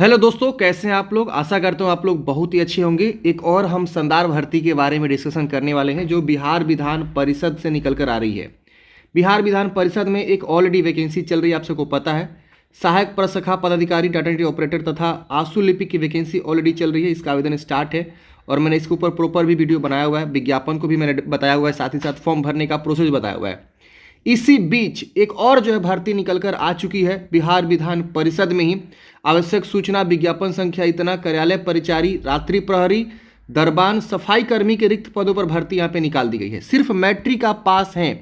Hello दोस्तों, कैसे हैं आप लोग। आशा करता हूँ आप लोग बहुत ही अच्छे होंगे। एक और हम शानदार भर्ती के बारे में डिस्कशन करने वाले हैं जो बिहार विधान परिषद से निकल कर आ रही है। बिहार विधान परिषद में एक ऑलरेडी वैकेंसी चल रही है, आप सबको पता है। सहायक प्रशाखा पदाधिकारी, डाटा एंट्री ऑपरेटर तथा आशु लिपिक की वैकेंसी ऑलरेडी चल रही है। इसका आवेदन स्टार्ट है और मैंने इसके ऊपर प्रॉपर भी वीडियो बनाया हुआ है, विज्ञापन को भी मैंने बताया हुआ है, साथ ही साथ फॉर्म भरने का प्रोसेस बताया हुआ है। इसी बीच एक और जो है भर्ती निकल कर आ चुकी है बिहार विधान परिषद में ही। आवश्यक सूचना विज्ञापन संख्या इतना, कार्यालय परिचारी, रात्रि प्रहरी, दरबान, सफाई कर्मी के रिक्त पदों पर भर्ती यहाँ पे निकाल दी गई है। सिर्फ मैट्रिक आप पास हैं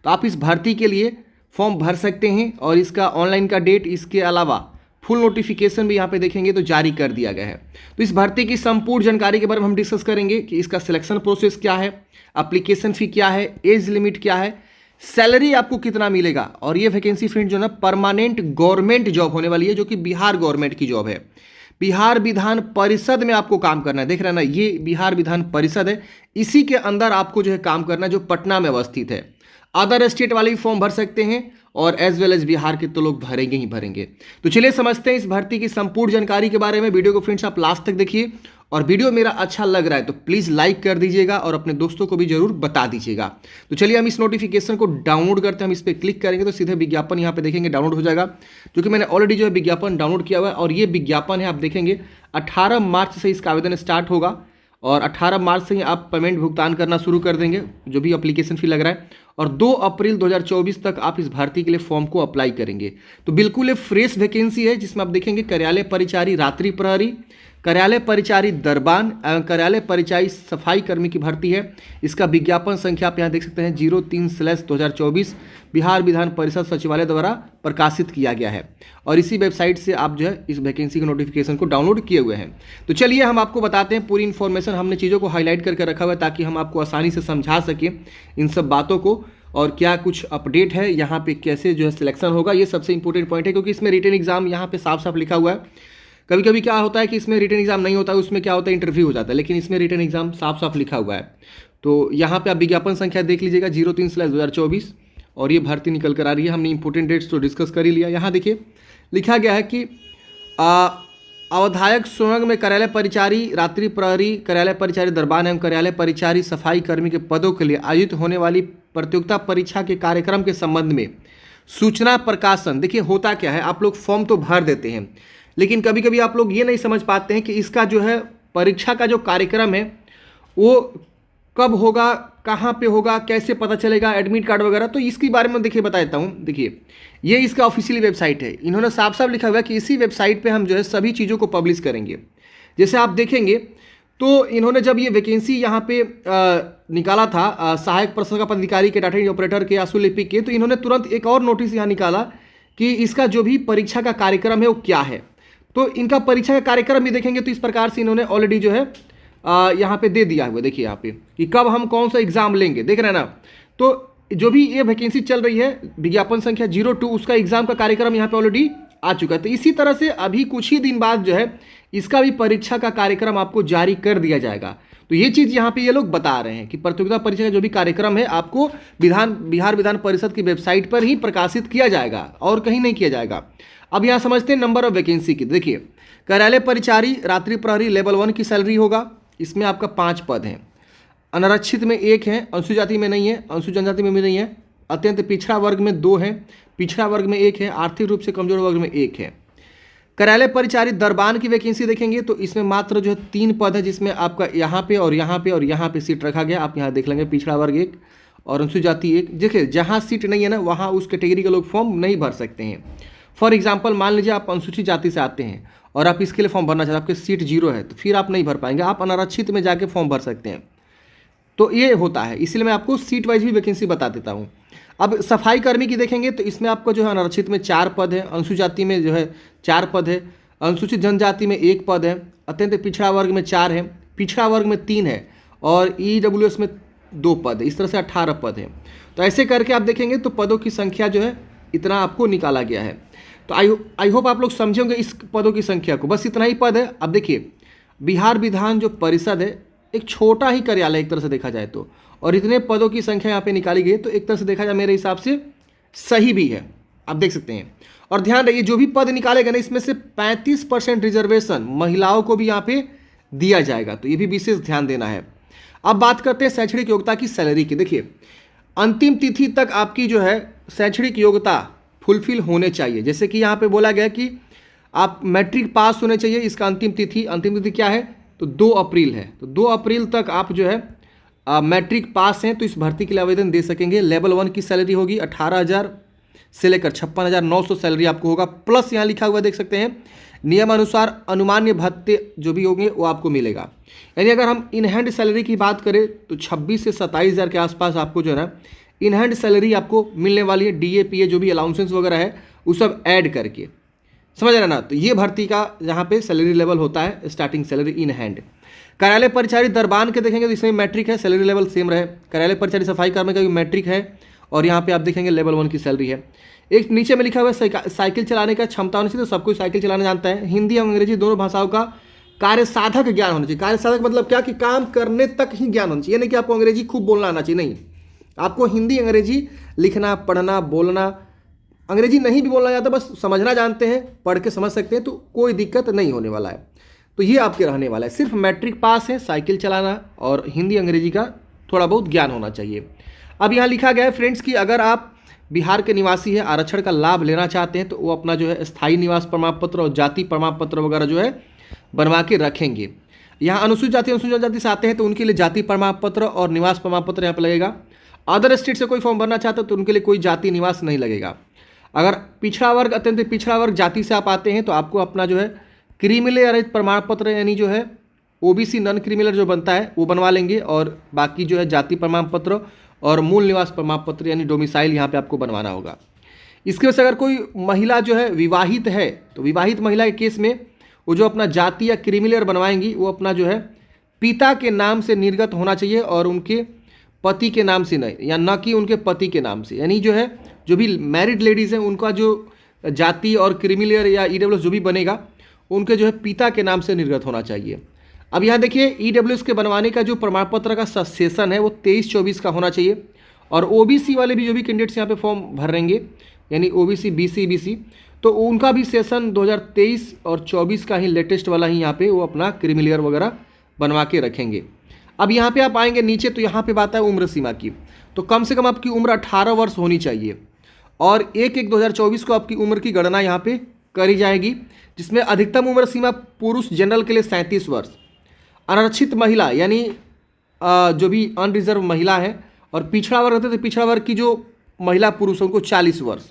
तो आप इस भर्ती के लिए फॉर्म भर सकते हैं और इसका ऑनलाइन का डेट, इसके अलावा फुल नोटिफिकेशन भी यहाँ पे देखेंगे तो जारी कर दिया गया है। तो इस भर्ती की संपूर्ण जानकारी के बारे में हम डिस्कस करेंगे कि इसका सिलेक्शन प्रोसेस क्या है, एप्लीकेशन फी क्या है, एज लिमिट क्या है, सैलरी आपको कितना मिलेगा। और ये वैकेंसी फ्रेंड जो ना परमानेंट गवर्नमेंट जॉब होने वाली है, जो कि बिहार गवर्नमेंट की जॉब है। बिहार विधान परिषद में आपको काम करना है, देख रहे हैं ना, ये बिहार विधान परिषद है, इसी के अंदर आपको जो है काम करना है, जो पटना में अवस्थित है। अदर स्टेट वाले भी फॉर्म भर सकते हैं और एज वेल एज बिहार के तो लोग भरेंगे ही भरेंगे। तो चलिए समझते हैं इस भर्ती की संपूर्ण जानकारी के बारे में। वीडियो को फ्रेंड्स आप लास्ट तक देखिए और वीडियो मेरा अच्छा लग रहा है तो प्लीज़ लाइक कर दीजिएगा और अपने दोस्तों को भी जरूर बता दीजिएगा। तो चलिए हम इस नोटिफिकेशन को डाउनलोड करते हैं। हम इस पर क्लिक करेंगे तो सीधे विज्ञापन यहाँ पे देखेंगे डाउनलोड हो जाएगा, जो कि मैंने ऑलरेडी जो है विज्ञापन डाउनलोड किया हुआ है। और ये विज्ञापन है, आप देखेंगे 18 मार्च से इसका आवेदन स्टार्ट होगा और 18 मार्च से ही आप पेमेंट भुगतान करना शुरू कर देंगे, जो भी एप्लीकेशन फी लग रहा है। और 2 अप्रैल 2024 तक आप इस भर्ती के लिए फॉर्म को अप्लाई करेंगे। तो बिल्कुल एक फ्रेश वैकेंसी है, जिसमें आप देखेंगे कार्यालय परिचारी, रात्रि प्रहरी, कार्यालय परिचारी, दरबान एवं कार्यालय परिचारी सफाई कर्मी की भर्ती है। इसका विज्ञापन संख्या आप यहाँ देख सकते हैं 03/2024 बिहार विधान परिषद सचिवालय द्वारा प्रकाशित किया गया है। और इसी वेबसाइट से आप जो है इस वैकेंसी के नोटिफिकेशन को डाउनलोड किए हुए हैं। तो चलिए हम आपको बताते हैं पूरी इन्फॉर्मेशन। हमने चीज़ों को हाईलाइट करके रखा हुआ है ताकि हम आपको आसानी से समझा सकें इन सब बातों को, और क्या कुछ अपडेट है यहाँ पे, कैसे जो है सिलेक्शन होगा। ये सबसे इंपॉर्टेंट पॉइंट है, क्योंकि इसमें रिटन एग्जाम यहाँ पे साफ साफ लिखा हुआ है। कभी कभी क्या होता है कि इसमें रिटन एग्जाम नहीं होता है, उसमें क्या होता है इंटरव्यू हो जाता है, लेकिन इसमें रिटन एग्जाम साफ साफ लिखा हुआ है। तो यहाँ पे आप विज्ञापन संख्या देख लीजिएगा 03/2024 और ये भर्ती निकल कर आ रही है। हमने इंपॉर्टेंट डेट्स तो डिस्कस कर ही लिया। यहाँ देखिए लिखा गया है कि अवधायक सुरंग में कार्यालय परिचारी, रात्रि प्रहरी, कार्यालय परिचारी, दरबान एवं कार्यालय परिचारी सफाई कर्मी के पदों के लिए आयोजित होने वाली प्रतियोगिता परीक्षा के कार्यक्रम के संबंध में सूचना प्रकाशन। देखिए होता क्या है, आप लोग फॉर्म तो भर देते हैं, लेकिन कभी कभी आप लोग ये नहीं समझ पाते हैं कि इसका जो है परीक्षा का जो कार्यक्रम है वो कब होगा, कहाँ पे होगा, कैसे पता चलेगा, एडमिट कार्ड वगैरह। तो इसके बारे में देखिए बता देता हूँ। देखिए ये इसका ऑफिशियल वेबसाइट है, इन्होंने साफ साफ लिखा हुआ है कि इसी वेबसाइट पे हम जो है सभी चीज़ों को पब्लिश करेंगे। जैसे आप देखेंगे तो इन्होंने जब ये वैकेंसी यहाँ पे निकाला था सहायक प्रशाखा पदाधिकारी के, डाटा एंट्री ऑपरेटर के, आशु लिपिक के, तो इन्होंने तुरंत एक और नोटिस यहाँ निकाला कि इसका जो भी परीक्षा का कार्यक्रम है वो क्या है। तो इनका परीक्षा का कार्यक्रम भी देखेंगे तो इस प्रकार से इन्होंने ऑलरेडी जो है यहाँ पे दे दिया हुआ। देखिए यहाँ पे कि कब हम कौन सा एग्जाम लेंगे, देख रहे हैं ना। तो जो भी ये वैकेंसी चल रही है विज्ञापन संख्या 02, उसका एग्जाम का कार्यक्रम यहाँ पे ऑलरेडी आ चुका है। तो इसी तरह से अभी कुछ ही दिन बाद जो है इसका भी परीक्षा का कार्यक्रम आपको जारी कर दिया जाएगा। तो ये चीज़ यहाँ पे ये लोग बता रहे हैं कि प्रतियोगिता परीक्षा का जो भी कार्यक्रम है आपको बिहार विधान परिषद की वेबसाइट पर ही प्रकाशित किया जाएगा और कहीं नहीं किया जाएगा। अब यहाँ समझते हैं नंबर ऑफ वैकेंसी की। देखिए कार्यालय परिचारी, रात्रि प्रहरी लेवल 1 की सैलरी होगा। इसमें आपका 5 पद हैं। अनारक्षित में 1 है, अनुसूचित जाति में नहीं है, अनुसूचित जनजाति में भी नहीं है, अत्यंत पिछड़ा वर्ग में 2 है, पिछड़ा वर्ग में 1 है, आर्थिक रूप से कमजोर वर्ग में 1 है। कार्यालय परिचारी दरबान की वैकेंसी देखेंगे तो इसमें मात्र जो है 3 पद है, जिसमें आपका यहाँ पे और यहाँ पे और यहाँ पे सीट रखा गया। आप यहाँ देख लेंगे पिछड़ा वर्ग 1 और अनुसूचित जाति 1। देखिए जहाँ सीट नहीं है ना वहाँ उस कैटेगरी के लोग फॉर्म नहीं भर सकते हैं। फॉर एग्जाम्पल मान लीजिए आप अनुसूचित जाति से आते हैं और आप इसके लिए फॉर्म भरना चाहते हैं, आपके सीट 0 है, तो फिर आप नहीं भर पाएंगे, आप अनारक्षित में जाके फॉर्म भर सकते हैं। तो ये होता है, इसलिए मैं आपको सीट वाइज भी वैकेंसी बता देता हूँ। अब सफाई कर्मी की देखेंगे तो इसमें आपको जो है अनारक्षित में 4 पद है, अनुसूचित जाति में जो है 4 पद है, अनुसूचित जनजाति में 1 पद है, अत्यंत पिछड़ा वर्ग में 4 है, पिछड़ा वर्ग में 3 है और EWS में 2 पद है। इस तरह से 18 पद है। तो ऐसे करके आप देखेंगे तो पदों की संख्या जो है इतना आपको निकाला गया है। तो आई होप आप लोग समझेंगे इस पदों की संख्या को, बस इतना ही पद है। अब देखिए बिहार विधान जो परिषद है एक छोटा ही कार्यालय एक तरह से देखा जाए तो, और इतने पदों की संख्या यहाँ पे निकाली गई है तो एक तरह से देखा जाए मेरे हिसाब से सही भी है, आप देख सकते हैं। और ध्यान रखिए जो भी पद निकाले गए ना इसमें से 35% रिजर्वेशन महिलाओं को भी यहाँ पे दिया जाएगा, तो ये भी विशेष ध्यान देना है। अब बात करते हैं शैक्षणिक योग्यता की सैलरी की। देखिए अंतिम तिथि तक आपकी जो है शैक्षणिक योग्यता फुलफिल होने चाहिए। जैसे कि यहाँ पे बोला गया कि आप मैट्रिक पास होने चाहिए, इसका अंतिम तिथि क्या है तो 2 अप्रैल है। तो 2 अप्रैल तक आप जो है मैट्रिक पास हैं तो इस भर्ती के लिए आवेदन दे सकेंगे। लेवल 1 की सैलरी होगी 18,000 से लेकर 56,900 सैलरी आपको होगा। प्लस यहाँ लिखा हुआ देख सकते हैं नियमानुसार अनुमान्य भत्ते जो भी होंगे वो आपको मिलेगा। यानी अगर हम इन हैंड सैलरी की बात करें तो 26 से 27,000 के आसपास आपको जो है ना इन हैंड सैलरी आपको मिलने वाली है। DA जो भी अलाउंसेंस वगैरह है वो सब ऐड करके, समझ रहे ना। तो ये भर्ती का यहाँ पे सैलरी लेवल होता है स्टार्टिंग सैलरी इन हैंड। कार्यालय परिचारी दरबान के देखेंगे तो इसमें मैट्रिक है, सैलरी लेवल सेम रहे। कार्यालय परिचारी सफाई कर्मी का भी मैट्रिक है और यहाँ पे आप देखेंगे लेवल 1 की सैलरी है। एक नीचे में लिखा हुआ है साइकिल चलाने का क्षमता होनी चाहिए, तो सब कोई साइकिल चलाना जानता है। हिंदी और अंग्रेजी दोनों भाषाओं का कार्य साधक ज्ञान होना चाहिए। कार्य साधक मतलब क्या कि काम करने तक ही ज्ञान होना चाहिए, नहीं कि आपको अंग्रेजी खूब बोलना आना चाहिए, नहीं। आपको हिंदी अंग्रेजी लिखना पढ़ना बोलना, अंग्रेजी नहीं भी बोलना जाता, बस समझना जानते हैं, पढ़ के समझ सकते हैं, तो कोई दिक्कत नहीं होने वाला है। तो ये आपके रहने वाला है। सिर्फ मैट्रिक पास है, साइकिल चलाना और हिंदी अंग्रेजी का थोड़ा बहुत ज्ञान होना चाहिए। अब यहाँ लिखा गया है फ्रेंड्स कि अगर आप बिहार के निवासी है, आरक्षण का लाभ लेना चाहते हैं तो वो अपना जो है स्थायी निवास प्रमाण पत्र और जाति प्रमाण पत्र वगैरह जो है बनवा के रखेंगे। यहाँ अनुसूचित जाति अनुसूचित जनजाति से आते हैं तो उनके लिए जाति प्रमाण पत्र और निवास प्रमाण पत्र यहाँ पर लगेगा। अदर स्टेट से कोई फॉर्म भरना चाहते हो तो उनके लिए कोई जाति निवास नहीं लगेगा। अगर पिछड़ा वर्ग अत्यंत पिछड़ा वर्ग जाति से आप आते हैं तो आपको अपना जो है क्रीमिलेयर प्रमाण पत्र यानी जो है OBC नॉन क्रीमिलेयर जो बनता है वो बनवा लेंगे, और बाकी जो है जाति प्रमाण पत्र और मूल निवास प्रमाण पत्र यानी डोमिसाइल यहाँ पे आपको बनवाना होगा। इसके वजह से अगर कोई महिला जो है विवाहित है तो विवाहित महिला के केस में वो जो अपना जाति या क्रीमिलेयर बनवाएंगी वो अपना जो है पिता के नाम से निर्गत होना चाहिए और उनके पति के नाम से नहीं, या न कि उनके पति के नाम से। यानी जो है जो भी मैरिड लेडीज़ हैं उनका जो जाति और क्रीमिलेयर या EWS जो भी बनेगा उनके जो है पिता के नाम से निर्गत होना चाहिए। अब यहाँ देखिए EWS के बनवाने का जो प्रमाण पत्र का सेशन है वो 23-24 का होना चाहिए। और OBC वाले भी जो भी कैंडिडेट्स यहाँ पे फॉर्म भरेंगे यानी OBC BC EBC तो उनका भी सेशन 2023 और 24 का ही लेटेस्ट वाला ही यहाँ पे वो अपना क्रीमिलेयर वगैरह बनवा के रखेंगे। अब यहाँ पे आप आएंगे नीचे तो यहाँ पे बात है उम्र सीमा की, तो कम से कम आपकी उम्र 18 वर्ष होनी चाहिए और 1/1/2024 को आपकी उम्र की गणना यहाँ पे करी जाएगी, जिसमें अधिकतम उम्र सीमा पुरुष जनरल के लिए 37 वर्ष, अनारक्षित महिला यानी जो भी अनरिजर्व महिला है और पिछड़ा वर्ग रहते तो पिछड़ा वर्ग की जो महिला पुरुषों को 40 वर्ष,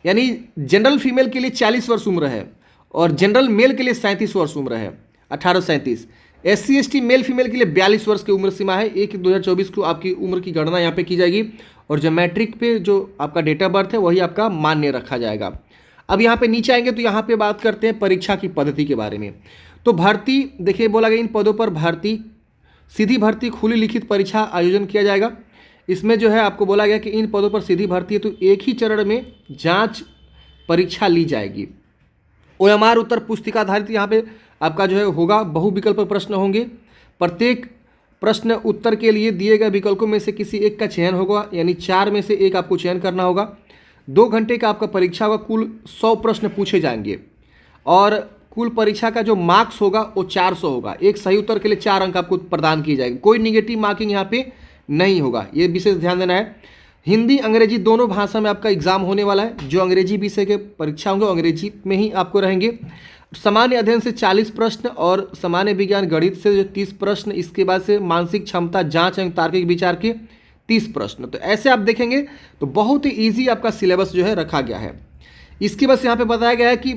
यानी जनरल फीमेल के लिए 40 वर्ष उम्र है और जनरल मेल के लिए 37 वर्ष उम्र है, 1837। SC ST मेल फीमेल के लिए 42 वर्ष की उम्र सीमा है। 1/2024 को आपकी उम्र की गणना यहाँ पे की जाएगी और जो मैट्रिक पे जो आपका डेट ऑफ बर्थ है वही आपका मान्य रखा जाएगा। अब यहाँ पे नीचे आएंगे तो यहाँ पे बात करते हैं परीक्षा की पद्धति के बारे में। तो भर्ती देखिए बोला गया इन पदों पर भर्ती सीधी भर्ती खुली लिखित परीक्षा आयोजन किया जाएगा। इसमें जो है आपको बोला गया कि इन पदों पर सीधी भर्ती है तो एक ही चरण में जांच परीक्षा ली जाएगी। OMR उत्तर पुस्तिका आधारित यहाँ पे आपका जो है होगा, बहुविकल्प प्रश्न होंगे। प्रत्येक प्रश्न उत्तर के लिए दिए गए विकल्पों में से किसी एक का चयन होगा, यानी 4 में से एक आपको चयन करना होगा। 2 घंटे का आपका परीक्षा होगा, कुल 100 प्रश्न पूछे जाएंगे और कुल परीक्षा का जो मार्क्स होगा वो 400 होगा। एक सही उत्तर के लिए 4 अंक आपको प्रदान किए जाएंगे, कोई निगेटिव मार्किंग यहाँ पे नहीं होगा, ये विशेष ध्यान देना है। हिंदी अंग्रेजी दोनों भाषा में आपका एग्जाम होने वाला है। जो अंग्रेजी विषय के परीक्षा होंगे अंग्रेजी में ही आपको रहेंगे। सामान्य अध्ययन से 40 प्रश्न और सामान्य विज्ञान गणित से जो 30 प्रश्न, इसके बाद से मानसिक क्षमता जांच एवं तार्किक विचार के 30 प्रश्न। तो ऐसे आप देखेंगे तो बहुत ही ईजी आपका सिलेबस जो है रखा गया है। इसके बस यहाँ पे बताया गया है कि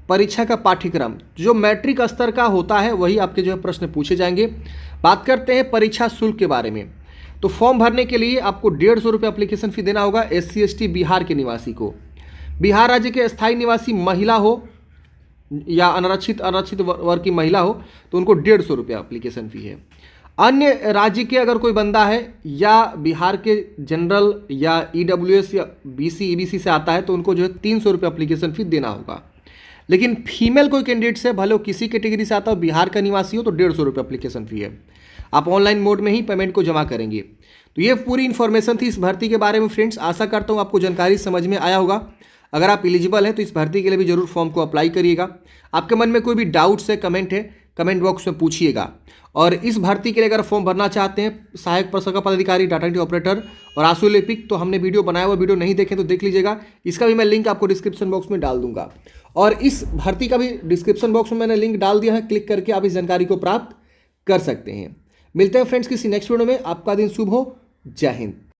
परीक्षा का पाठ्यक्रम जो मैट्रिक स्तर का होता है वही आपके जो है प्रश्न पूछे जाएंगे। बात करते हैं परीक्षा शुल्क के बारे में। तो फॉर्म भरने के लिए आपको 150 रुपये एप्लीकेशन फ़ी देना होगा। SC ST बिहार के निवासी को, बिहार राज्य के स्थायी निवासी महिला हो या अनारक्षित वर्ग की महिला हो तो उनको 150 रुपये एप्लीकेशन फ़ी है। अन्य राज्य के अगर कोई बंदा है या बिहार के जनरल या EWS या BC EBC से आता है तो उनको जो है 300 रुपये एप्लीकेशन फ़ी देना होगा। लेकिन फीमेल कोई कैंडिडेट से भले किसी कैटेगरी से आता हो, बिहार का निवासी हो तो 150 रुपये एप्लीकेशन फ़ी है। आप ऑनलाइन मोड में ही पेमेंट को जमा करेंगे। तो ये पूरी इन्फॉर्मेशन थी इस भर्ती के बारे में फ्रेंड्स। आशा करता हूँ आपको जानकारी समझ में आया होगा। अगर आप एलिजिबल हैं तो इस भर्ती के लिए भी जरूर फॉर्म को अप्लाई करिएगा। आपके मन में कोई भी डाउट्स है, कमेंट है, कमेंट बॉक्स में पूछिएगा। और इस भर्ती के लिए अगर फॉर्म भरना चाहते हैं सहायक प्रशाखा पदाधिकारी, डाटा एंट्री ऑपरेटर और आंसू लिपिक, तो हमने वीडियो बनाया हुआ, वीडियो नहीं देखें तो देख लीजिएगा। इसका भी मैं लिंक आपको डिस्क्रिप्शन बॉक्स में डाल दूंगा। और इस भर्ती का भी डिस्क्रिप्शन बॉक्स में मैंने लिंक डाल दिया है, क्लिक करके आप इस जानकारी को प्राप्त कर सकते हैं। मिलते हैं फ्रेंड्स किसी नेक्स्ट वीडियो में। आपका दिन शुभ हो। जय हिंद।